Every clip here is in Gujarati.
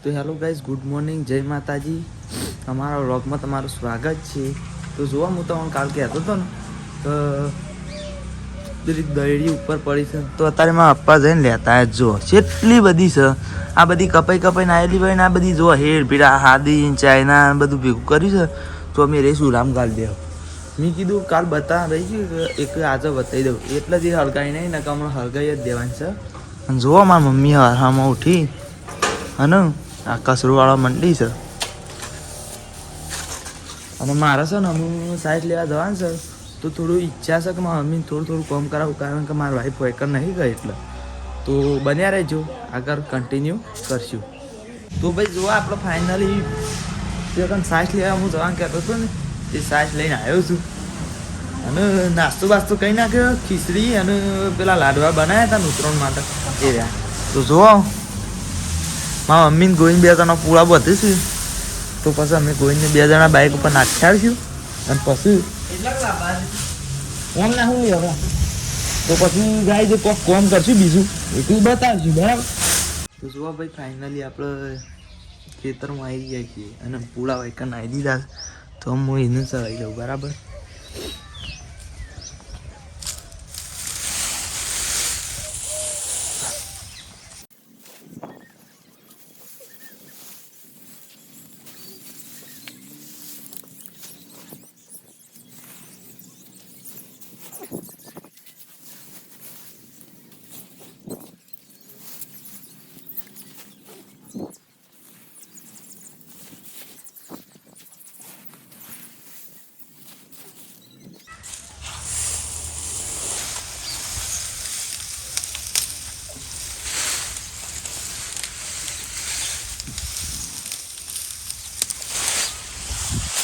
તો હેલો ગાઈઝ, ગુડ મોર્નિંગ, જય માતાજી. અમારા વ્લોગમાં તમારું સ્વાગત છે. તો જોવા હું તમને કાલ કહેતો હતો ને તો પેલી દયડી ઉપર પડી છે, તો અત્યારે મારા પપ્પા જઈને લેતા જ જો કેટલી બધી છે. આ બધી કપાઈને આવેલી હોય ને આ બધી જો હેર પીડા હાદી ચાઇના બધું ભેગું કર્યું છે. તો અમે રે સુરામ કાલ દે મેં કીધું કાલ બતા રહી ગયું એક આજે બતાવી દઉં એટલે જ હળગાઈ નહીં ને હમણાં હળગાઈ જ દેવાની છે. અને જોવા મારી મમ્મી હારમાં ઉઠી અને આ કસરુવાળા મંડી છે અને મારે છે ને હું સાઈડ લેવા જવાનું છે. તો થોડું ઈચ્છા છે કે મારા મમ્મીને થોડું કામ કરાવું, કારણ કે મારા વાઈફ વૈકર નહીં ગઈ એટલે. તો બન્યા રહેજો, આગળ કન્ટિન્યુ કરશું. તો ભાઈ જોવા આપણે ફાઇનલી તે સાઈડ લેવા હું જવાનું કહેતો હતો ને તે સાઈડ લઈને આવ્યો છું. અને નાસ્તો બાસ્તો કંઈ નાખ્યો, ખીચડી અને પેલા લાડવા બનાવ્યા હતા ઉત્તરાયણ માટે એ રહ્યા. તો જોવો મારા મમ્મીને ગોઈને 2 જણા પૂળા બધે છે. તો પછી અમે ગોઈને 2 જણા બાઇક ઉપર નાખ્યાડશું અને પછી એમ ના શું લેવા તો પછી ગાય જે કોક કોમ કરશું બીજું એટલું બતાવશું, બરાબર. તો જોવા ભાઈ ફાઇનલી આપણે ખેતરમાં આવી ગયા છીએ અને પૂળા વાયકન આવી દીધા તો હું એને ચલાવી લઉં, બરાબર.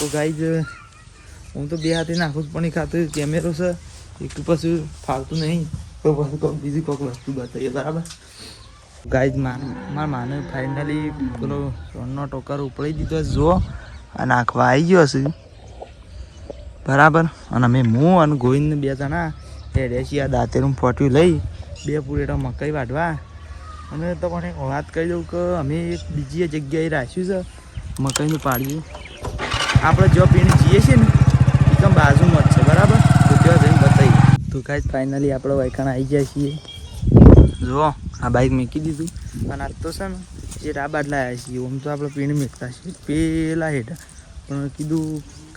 તો ગાઈઝ હું તો 2 હાથે નાખું જ પણ ખાતું કેમેરો છે એક પછી ફાવતું નહીં તો પછી કોઈક બીજી કોઈક વસ્તુ બતાવીએ, બરાબર. ગાઈઝ મારા માને ફાઇનલી પેલો સોનનો ટોકર ઉપડી દીધો જો અને નાખવા આવી ગયો હશે, બરાબર. અને અમે હું અને ગોવિંદ 2 જણા રેડ્યા આ દાંતેરું ફોટ્યું લઈ 2 પૂરેટા મકાઈ વાઢવા. અને તમને વાત કહી દઉં કે અમે એક બીજી જગ્યાએ રાખ્યું છે મકાઈનું પાડ્યું. આપણે જો પીણી જઈએ છીએ ને એકદમ બાજુમાં જ છે, બરાબર. તો ત્યાં જઈને બતાવીએ. તો કાંઈ ફાઇનલી આપણે વાયકાણ આવી જાય છીએ. જુઓ આ બાઇક મૂકી દીધું અને આજ તો છે ને જે રાબાદ લાવ્યા છીએ. આમ તો આપણે પીણી મૂકતા છીએ પેલા હેઠા, પણ કીધું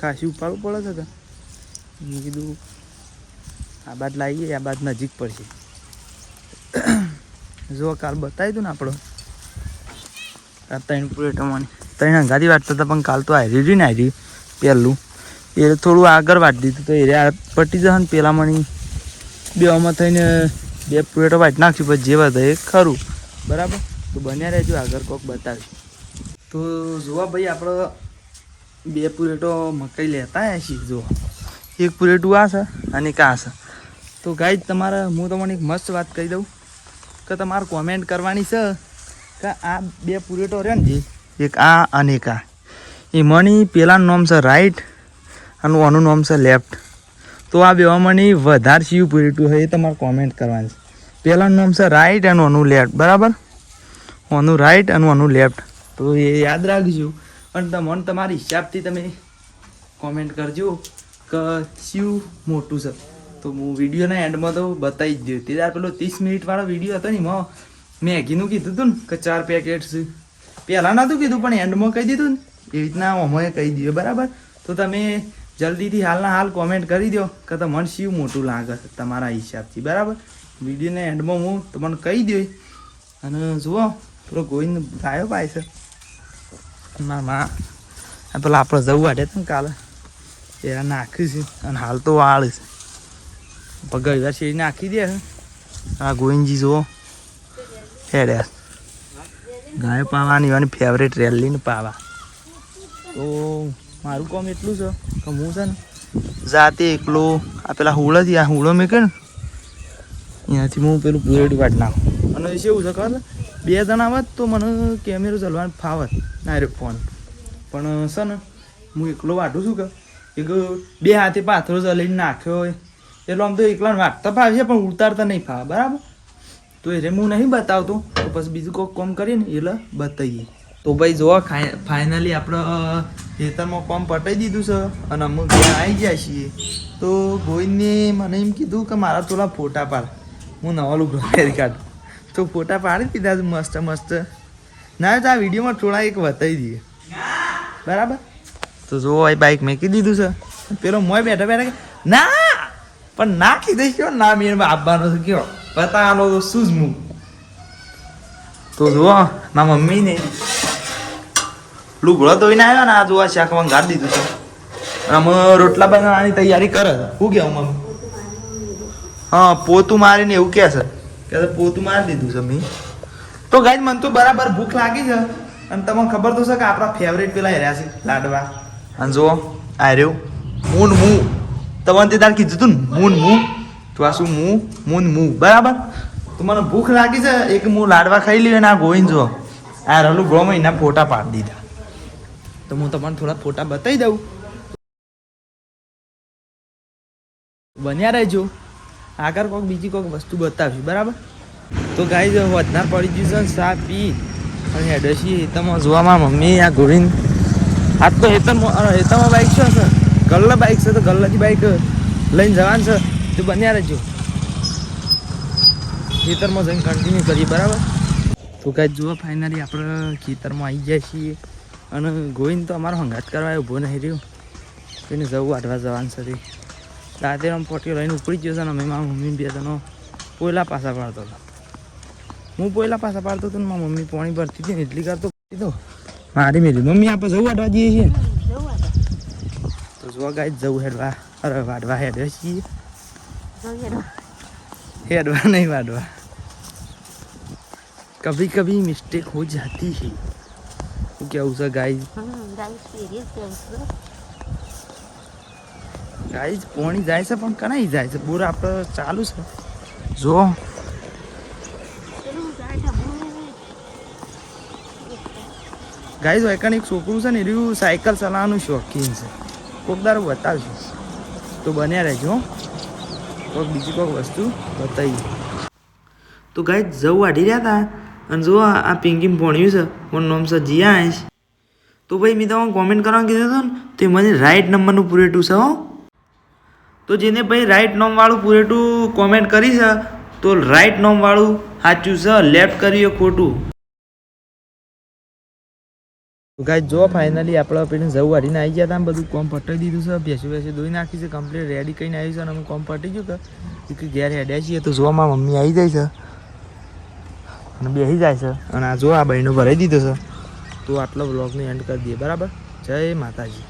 ખાસી ઉપાડવું પડે છે કે મેં કીધું આ બાદ લાવીએ, આ બાદ નજીક પડશે. જો કાલ બતાવી દઉં ને આપણે આ 3 પ્લેટોમાંની 3 અંગાથી વાટતા હતા, પણ કાલ તો હારી રહ્યું ને હારી પહેલું એ થોડું આગળ વાટી દીધું તો એ પટી જશે ને પેલામાંની 2માં થઈને 2 પ્લેટો વાટી નાખશું પછી જે વધે એ ખરું, બરાબર. તો બન્યા રહેજો, આગળ કોઈક બતાવીશું. તો જોવા ભાઈ આપણે 2 પ્લેટો મકાઈ લેતા આવ્યા છીએ. જુઓ 1 પ્લેટું આ છે અને એક આ છે. તો ગાઈઝ તમારે હું તમને એક મસ્ત વાત કહી દઉં કે તમારે કોમેન્ટ કરવાની છે કે આ 2 પૂરેટો રહે ને એક આ અને એક આ એ મની પેલાનું નામ છે રાઈટ અને આનું નામ છે લેફ્ટ. તો આ બેમાંની વધારે શિવ પૂરેટું હોય એ તમારે કોમેન્ટ કરવાની છે. પેલાનું નામ છે રાઈટ અને આનું લેફ્ટ, બરાબર. આનું રાઈટ અને આનું લેફ્ટ. તો એ યાદ રાખજો અને તમને તમારી હિસાબથી તમે કોમેન્ટ કરજો કે શિવ મોટું છે. તો હું વિડીયોના એન્ડમાં તો બતાવી જ દઉં. તે તાર પેલો 30 મિનિટવાળો વિડીયો હતો ને એમાં મેગીનું કીધું હતું ને કે 4 પેકેટ છે. પહેલાં નહોતું કીધું પણ એન્ડમાં કહી દીધું ને એવી રીતના અમે કહી દઈએ, બરાબર. તો તમે જલ્દીથી હાલના હાલ કોમેન્ટ કરી દો કે તમને શિવ મોટું લાગે છે તમારા હિસાબથી, બરાબર. વિડીયોના એન્ડમાં હું તમને કહી દઉં. અને જુઓ પેલો ગોવિંદ ગાયો પાય છે મારા આ પેલા આપણે જવું વાટે ને કાલે એ નાખ્યું છે અને હાલ તો વાળ છે પગર શેરી નાખી દે. આ ગોવિંદજી જુઓ હેડ્યા ગાય પાવાની અને ફેવરેટ રેલીને પાવા. તો મારું કામ એટલું છે કે હું છે ને જાતે એકલો આ પેલા હુળોથી આ હુળો મેં કે ને એનાથી હું પેલું પૂરેડું કાઢી નાખું. અને શું છે ખબર 2 જણા આવત તો મને કેમેરો ચલાવવાનું ફાવત ના રે ફોન, પણ છે ને હું એકલો વાટું છું કે એક 2 હાથે પાથરો ચલાવીને નાખ્યો હોય એટલે આમ તો એકલા વાટતા ફાવે છે પણ ઉતારતા નહીં ફાવે, બરાબર. તો એ હું નહીં બતાવતો તો પછી બીજું કોઈ કામ કરીએ ને એટલે બતાવીએ. તો ભાઈ જો ફાઇનલી આપણે ખેતરમાં કામ પટાઈ દીધું છે અને અમુક ઘરે આવી ગયા છીએ. તો ગોવિંદને મને એમ કીધું કે મારા થોડા ફોટા પાડ, હું નવા લુગડો પહેરી કાઢું. તો ફોટા પાડી દીધા મસ્ત મસ્ત. ના તો આ વિડીયોમાં થોડા એક બતાવી દઈએ બરાબર. તો જો ભાઈ બાઇક મેકી દીધું છે. પેલો મોય બેઠા બેઠા ના પણ નાખી દઈશ કયો ના મેં આપવાનો છે કયો બતાવવાનો શું જ મું. તો જુઓ મારા મમ્મીને લુગડો ધોઈને આવ્યો ને આ જોવા શાક ગાડી દીધું છે. અમે રોટલા બનાવવાની તૈયારી કરે છે. શું કહેવું મમ્મી? હા પોતું મારીને એવું કહે છે કે પોતું મારી દીધું છે મેં. તો ગાઈસ મને તો બરાબર ભૂખ લાગી છે અને તમને ખબર તો છે કે આપણા ફેવરેટ પેલા હેર્યા છે લાડવા. અને જો આ રહ્યું મૂન મું. તમને તે તાર કીધું તું ને મૂન મું. તો આ શું મું મૂન મું બરાબર. તો મને ભૂખ લાગી છે એક હું લાડવા ખાઈ લઈએ ને આ ગોઈને જો આ રલું ગોમાં એના ફોટા પાડી દીધા. તો હું તમને થોડા ફોટા બતાવી દઉં, બન્યા રહેજો. આગળ કોઈક બીજી કોઈક વસ્તુ બતાવીશું બરાબર. તો ગાઈ જો વધારે પડી ગયું છે ચા પી અને હેડશી હેતરમાં જોવામાં મમ્મી આ ગોવિંદ આજ તો હેતરમાં બાઇક છે સર ગલ્લા બાઇક છે તો ગલ્લાની બાઇક લઈને જવાનું છે. તો બન્યા રહેજો ખેતરમાં જઈને કન્ટિન્યુ કરીએ બરાબર. તો કાંઈ જુઓ ફાઇનલી આપણે ખેતરમાં આવી જાય છીએ અને ગોવિંદ તો અમારો હંગાત કરવા ઊભો નહીં રહ્યો. એને જવું વાટવા જવાનું છે. રાતે આમ પોટીઓ લઈને ઉપડી ગયો છે ને અમે મારા મમ્મી બે જણો પોયલા પાછા પાડતો હતો. હું પોયલા પાછા પાડતો હતો ને મારી મમ્મી પાણી ભરતી હતી ને એટલી કરતો તો મારી મેલી મમ્મી આપણે જવું વાટવા જઈએ છીએ ને. તો જોવા ગાય જવું હેડવા અરે વાટવા હેડવા છીએ. હેડવા નહીં વાટવા. कभी कभी मिस्टेक हो जाती है. क्या उसे गाइस ગાઈઝ પોણી જાય છે પણ કણાઈ જાય છે બોર આપણે ચાલુ છે જો. ગાઈઝ એક છોકરું છે ને એનું સાયકલ ચલાવવાનું શોખીન છે. કોઈક દારો બતાવશું તો બન્યા રહેજો. કોઈક બીજી કોઈક વસ્તુ બતાવી. તો ગાઈઝ જવું વાઢી રહ્યા હતા અને જો આ પિંકીમ ભણ્યું છે મારું નામ છે જીયાંશ. તો ભાઈ મેં તમને કોમેન્ટ કરવાનું કીધું હતું ને તો મને રાઈટ નંબરનું પૂરેટું છે હો. તો જેને ભાઈ રાઈટ નોમવાળું પૂરેટું કોમેન્ટ કરી છે તો રાઈટ નોમવાળું સાચું છે, લેફ્ટ કરીએ ખોટું. ગાઈસ જો ફાઇનલી આપણે પેલી જવું વાળીને આવી ગયા હતા બધું કોમ પટાઈ દીધું છે. ભેંસું દોઈ નાખી છે કમ્પ્લીટ રેડી કરીને આવી છે અને અમે કોમ પટી ગયું કે ઘેર હેડ્યા છીએ. તો જોવામાં મમ્મી આવી જાય છે અને બેસી જાય છે અને આ જો આ બહેનો ભરાઈ દીધો છે. તો આટલો બ્લોગને એન્ડ કરી દઈએ બરાબર. જય માતાજી.